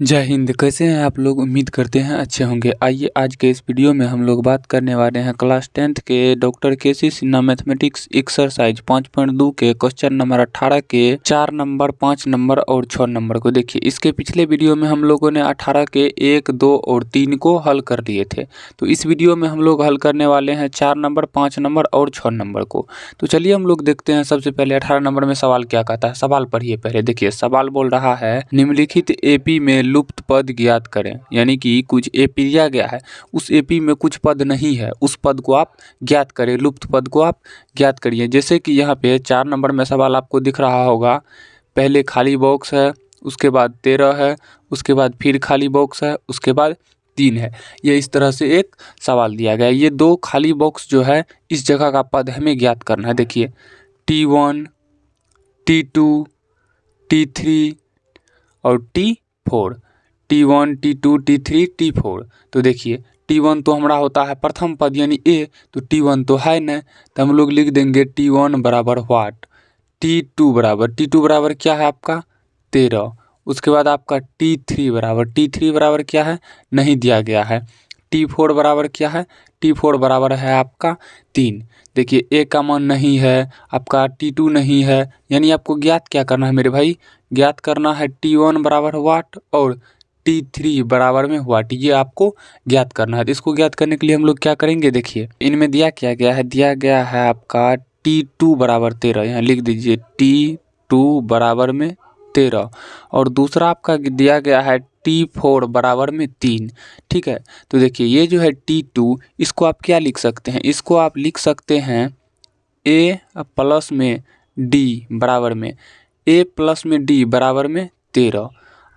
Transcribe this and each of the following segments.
जय हिंद। कैसे हैं आप लोग? उम्मीद करते हैं अच्छे होंगे। आइए आज के इस वीडियो में हम लोग बात करने वाले हैं क्लास 10th के doctor KC. Sinha mathematics exercise 5.2 के क्वेश्चन नंबर 18 के 4 नंबर, 5 नंबर और 6 नंबर को। देखिए, इसके पिछले वीडियो में हम लोगों ने 18 के 1, 2 और 3 को हल कर लिए थे। तो इस वीडियो में हम लोग हल करने वाले हैं 4 नंबर, 5 नंबर और 6 नंबर को। तो चलिए हम लोग देखते हैं। सबसे पहले 18 नंबर में सवाल क्या कहता है। सवाल पढ़िए पहले। देखिए, सवाल बोल रहा है निम्नलिखित एपी में लुप्त पद ज्ञात करें। यानी कि कुछ एपी दिया गया है, उस एपी में कुछ पद नहीं है, उस पद को आप ज्ञात करें, लुप्त पद को आप ज्ञात करिए। जैसे कि यहाँ पे 4 नंबर में सवाल आपको दिख रहा होगा। पहले खाली बॉक्स है, उसके बाद 13 है, उसके बाद फिर खाली बॉक्स है, उसके बाद 3 है। ये इस तरह से एक सवाल दिया गया है। ये 2 खाली बॉक्स जो है, इस जगह का पद हमें ज्ञात करना है। देखिए, T1, T2, T3 और T4। T1, T2, T3, T4। तो देखिए, T1 तो हमारा होता है प्रथम पद यानी ए, तो T1 तो है न, तो हम लोग लिख देंगे T1 बराबर व्हाट, T2 बराबर क्या है आपका 13। उसके बाद आपका T3 बराबर क्या है, नहीं दिया गया है। T4 बराबर क्या है, T4 बराबर है आपका 3। देखिए, ए का मान नहीं है, आपका T2 नहीं है, यानी आपको ज्ञात क्या करना है मेरे भाई, ज्ञात करना है T1 बराबर व्हाट और T3 बराबर में व्हाट। ये आपको ज्ञात करना है। तो इसको ज्ञात करने के लिए हम लोग क्या करेंगे, देखिए इनमें दिया क्या गया है, दिया गया है आपका T2 बराबर 13। यहाँ लिख दीजिए T2 बराबर में 13। और दूसरा आपका दिया गया है T4 बराबर में 3। ठीक है, तो देखिए ये जो है T2, इसको आप क्या लिख सकते हैं, इसको आप लिख सकते हैं A प्लस में D बराबर में, A प्लस में D बराबर में 13।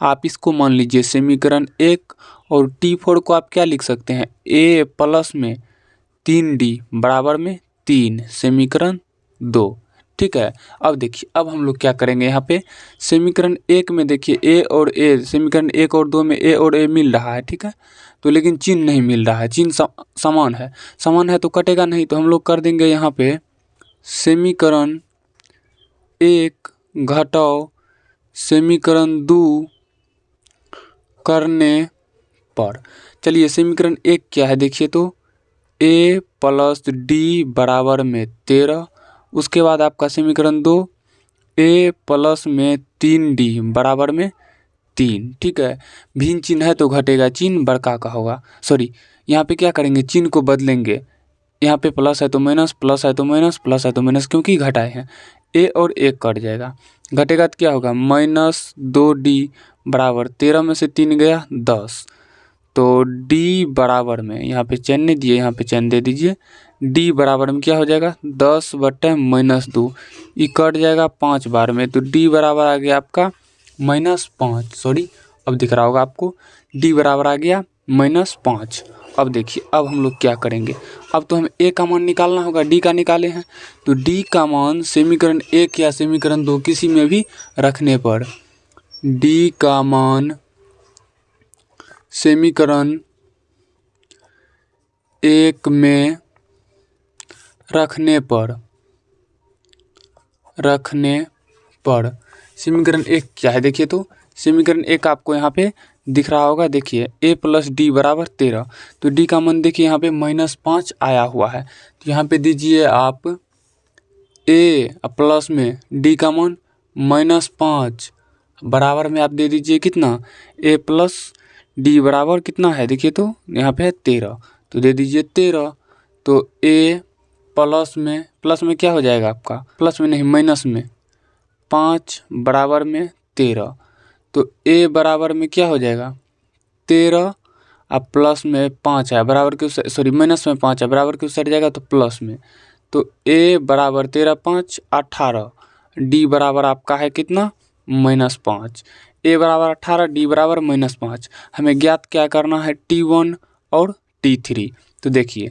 आप इसको मान लीजिए समीकरण 1। और T4 को आप क्या लिख सकते हैं, A प्लस में 3D बराबर में 3 समीकरण 2। ठीक है, अब देखिए, अब हम लोग क्या करेंगे यहाँ पे समीकरण 1 में। देखिए A और A, समीकरण 1 और 2 में A और A मिल रहा है। ठीक है, तो लेकिन चिन्ह नहीं मिल रहा है, चिन्ह समान है तो कटेगा नहीं। तो हम लोग कर देंगे यहाँ पे समीकरण 1 घटाओ समीकरण 2 करने पर। चलिए, समीकरण 1 क्या है, देखिए तो A प्लस D बराबर में 13। उसके बाद आपका समीकरण 2 A प्लस में 3D बराबर में 3। ठीक है, भिन्न चिन्ह है तो घटेगा, चिन्ह बड़का का होगा। सॉरी, यहाँ पे क्या करेंगे, चिन्ह को बदलेंगे। यहाँ पे प्लस है तो माइनस, प्लस है तो माइनस, प्लस है तो माइनस, क्योंकि घटाए हैं। A और 1 कट जाएगा, घटेगा तो क्या होगा, -2D बराबर 13 में से 3 गया 10। तो D बराबर में, यहाँ पे चैन नहीं दिए, यहाँ पे चैन दे दीजिए। D बराबर में क्या हो जाएगा, 10/-2, ये कट जाएगा 5 बार में। तो D बराबर आ गया आपका -5। सॉरी, अब दिख रहा होगा आपको, D बराबर आ गया -5। अब देखिए, अब हम लोग क्या करेंगे, अब तो हमें A का मान निकालना होगा, D का निकाले हैं। तो D का मान समीकरण 1 या समीकरण 2 किसी में भी रखने पर, D का मान समीकरण 1 में रखने पर समीकरण 1 क्या है, देखिए तो समीकरण 1 आपको यहाँ पे दिख रहा होगा। देखिए A प्लस D बराबर 13। तो D का मान देखिए यहाँ पे -5 आया हुआ है, तो यहाँ पे दीजिए आप A प्लस में D का मान -5 बराबर में आप दे दीजिए कितना, A प्लस D बराबर कितना है, देखिए तो यहाँ पे है 13, तो दे दीजिए 13। तो A प्लस में क्या हो जाएगा आपका, प्लस में नहीं माइनस में 5 बराबर में 13। तो A बराबर में क्या हो जाएगा 13, अब प्लस में 5 है बराबर के उस, सॉरी माइनस में 5 है बराबर के उस साइड जाएगा तो प्लस में। तो A बराबर 13 5 18, D बराबर आपका है कितना -5। A बराबर 18, D बराबर -5। हमें ज्ञात क्या करना है, T1 और T3। तो देखिए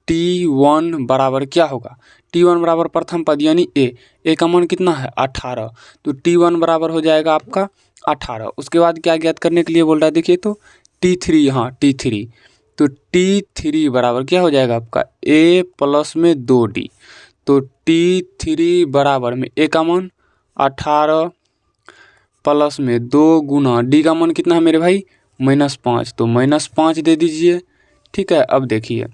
T1 बराबर क्या होगा, T1 बराबर प्रथम पद यानी A का मान कितना है 18। तो T1 बराबर हो जाएगा आपका 18। उसके बाद क्या ज्ञात करने के लिए बोल रहा है, देखिए तो T3, यहाँ T3। तो T3 बराबर क्या हो जाएगा आपका A प्लस में 2D। तो T3 बराबर में A का मान 18 प्लस में 2 गुना डी का मान कितना है मेरे भाई -5, तो -5 दे दीजिए। ठीक है, अब देखिए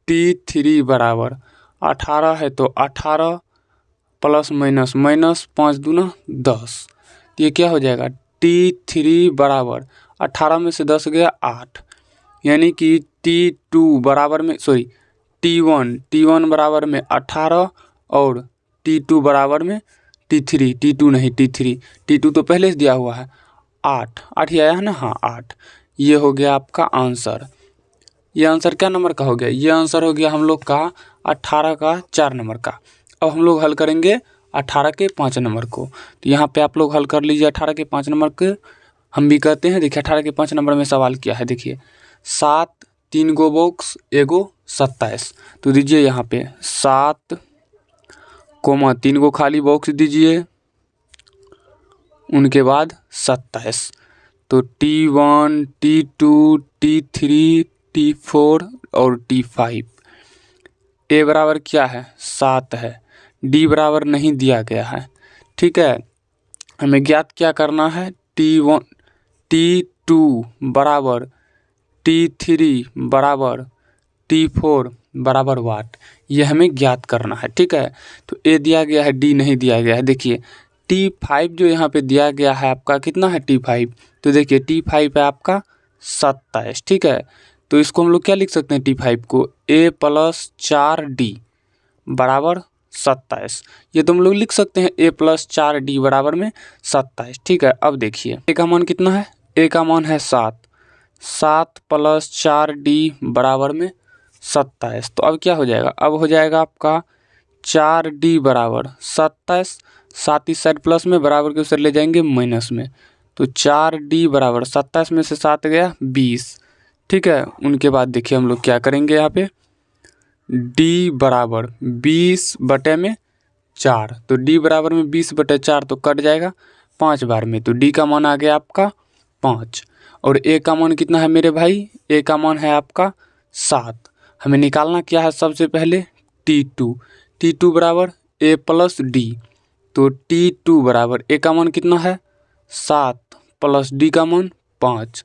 T3 बराबर 18 है तो 18 प्लस माइनस माइनस 5 दूना 10, तो ये क्या हो जाएगा T3 बराबर 18 में से 10 गया 8, यानी कि T2 बराबर में T1 बराबर में 18 और T2 बराबर में T2 नहीं T2 तो पहले से दिया हुआ है 8 ही आया है ना, हाँ 8। ये हो गया आपका आंसर। ये आंसर क्या नंबर का हो गया, ये आंसर हो गया हम लोग का 18 का 4 नंबर का। अब हम लोग हल करेंगे 18 के 5 नंबर को, तो यहाँ पे आप लोग हल कर लीजिए 18 के 5 नंबर के। हम भी कहते हैं, देखिए 18 के 5 नंबर में सवाल क्या है, देखिए 7 3 गो बॉक्स एगो 27, तो दीजिए यहाँ पे 7 3 गो खाली बॉक्स दीजिए, उनके बाद 27, तो T1 T2 T3 T4 और T5। ए बराबर क्या है 7 है, डी बराबर नहीं दिया गया है। ठीक है, हमें ज्ञात क्या करना है, T1 T2 बराबर T3 बराबर T4 बराबर वाट, ये हमें ज्ञात करना है। ठीक है, तो ए दिया गया है, डी नहीं दिया गया है। देखिए T5 जो यहाँ पे दिया गया है आपका कितना है T5, तो देखिए T5 है आपका 27। ठीक है, तो इसको हम लोग क्या लिख सकते हैं T5 को, a + 4d बराबर 27, ये तो हम लोग लिख सकते हैं a + 4d बराबर में 27। ठीक है, अब देखिए a का मान कितना है, a का मान है 7 + 4d बराबर में 27, तो अब क्या हो जाएगा, अब हो जाएगा आपका 4d बराबर 27, 7 इस साइड प्लस में, बराबर के उस साइड ले जाएंगे माइनस में, तो 4d बराबर 27 में से 7 गया 20। ठीक है, उनके बाद देखिए हम लोग क्या करेंगे, यहाँ पे d बराबर 20/4, तो d बराबर में 20/4 तो कट जाएगा 5 बार में, तो d का मान आ गया आपका 5। और a का मान कितना है मेरे भाई, a का मान है आपका 7। हमें निकालना क्या है, सबसे पहले T2 बराबर a + d, तो T2 बराबर a का मान कितना है 7 + d का मान 5,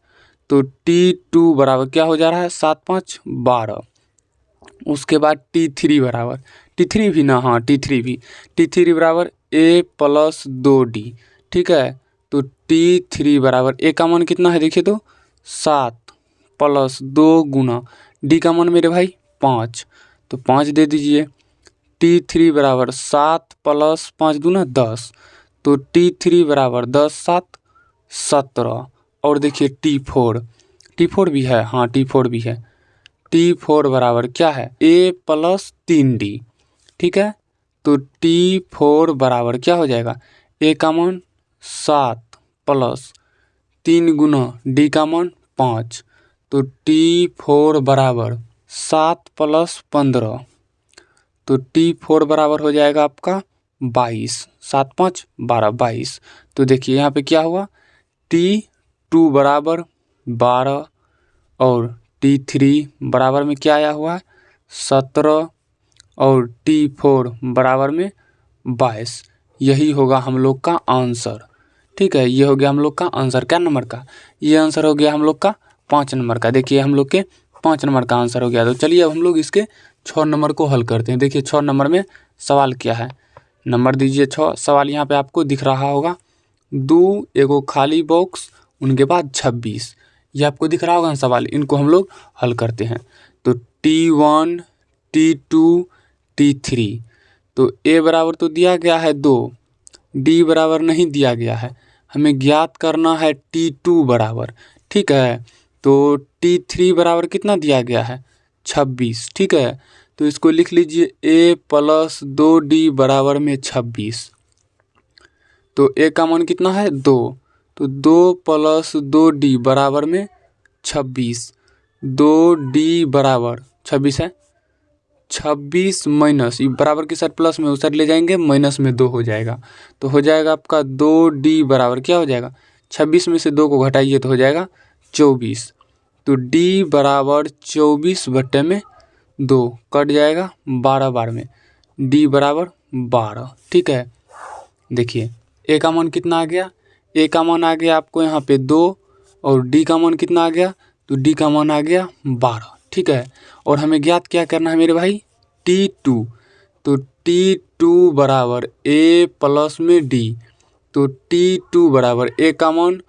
तो T2 बराबर क्या हो जा रहा है 7 5 12। उसके बाद T3 बराबर T3 भी ना, हाँ T3 बराबर a + 2d। ठीक है, तो T3 बराबर a का मान कितना है, देखिए तो 7 + 2 गुना d का मान मेरे भाई 5, तो 5 दे दीजिए। T3 बराबर 7 + 5 दूना 10, तो T3 बराबर 10 7 17। और देखिए T4 भी है, हाँ T4 भी है। T4 बराबर क्या है, a + 3d। ठीक है, तो T4 बराबर क्या हो जाएगा, a का मान 7 + 3 गुना d का मान 5, तो T4 बराबर 7 + 15, तो T4 बराबर हो जाएगा आपका 22, 7 5 12 22। तो देखिए यहाँ पे क्या हुआ, T2 बराबर 12 और T3 बराबर में क्या आया हुआ है 17 और T4 बराबर में 22। यही होगा हम लोग का आंसर। ठीक है, ये हो गया हम लोग का आंसर क्या नंबर का, ये आंसर हो गया हम लोग का 5 नंबर का। देखिए हम लोग के 5 नंबर का आंसर हो गया। तो चलिए अब हम लोग इसके 6 नंबर को हल करते हैं। देखिए 6 नंबर में सवाल क्या है, नंबर दीजिए 6। सवाल यहाँ पे आपको दिख रहा होगा, 2 एगो खाली बॉक्स उनके बाद 26, ये आपको दिख रहा होगा ना सवाल, इनको हम लोग हल करते हैं। तो T1 T2 T3, तो a बराबर तो दिया गया है 2, d बराबर नहीं दिया गया है, हमें ज्ञात करना है T2 बराबर। ठीक है, तो T3 बराबर कितना दिया गया है 26। ठीक है, तो इसको लिख लीजिए a + 2d बराबर में 26, तो a का मान कितना है 2, तो 2 + 2d बराबर में 26, 2d बराबर 26 है, 26 माइनस ये बराबर की साइड प्लस में उस साइड ले जाएंगे, माइनस में 2 हो जाएगा, तो हो जाएगा आपका 2d बराबर क्या हो जाएगा, 26 में से 2 को घटाइए तो हो जाएगा 24, तो d बराबर 24/2 कट जाएगा 12 बार में, d बराबर 12। ठीक है, देखिए ए का मान कितना आ गया, ए का मान आ गया आपको यहाँ पे 2 और डी का मान कितना आ गया, तो डी का मान आ गया 12। ठीक है, और हमें ज्ञात क्या करना है मेरे भाई, T2। तो T2 बराबर ए प्लस में डी, तो T2 बराबर ए का मान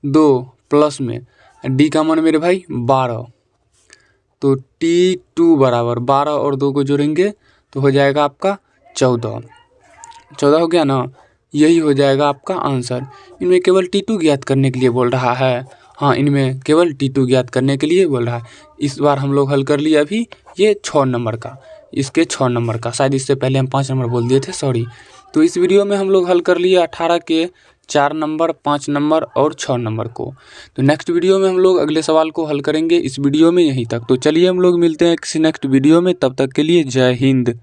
2 प्लस में डी का मान मेरे भाई 12। तो T2 बराबर 12 और 2 को जोड़ेंगे तो हो जाएगा आपका 14 हो गया ना, यही हो जाएगा आपका आंसर। इनमें केवल T2 ज्ञात करने के लिए बोल रहा है, हाँ इनमें केवल T2 ज्ञात करने के लिए बोल रहा है। इस बार हम लोग हल कर लिए अभी ये 6 नंबर का, इसके 6 नंबर का, शायद इससे पहले हम 5 नंबर बोल दिए थे, सॉरी। तो इस वीडियो में हम लोग हल कर लिए 18 के 4 नंबर, 5 नंबर और 6 नंबर को। तो नेक्स्ट वीडियो में हम लोग अगले सवाल को हल करेंगे इस वीडियो में यहीं तक। तो चलिए हम लोग मिलते हैं किसी नेक्स्ट वीडियो में, तब तक के लिए जय हिंद।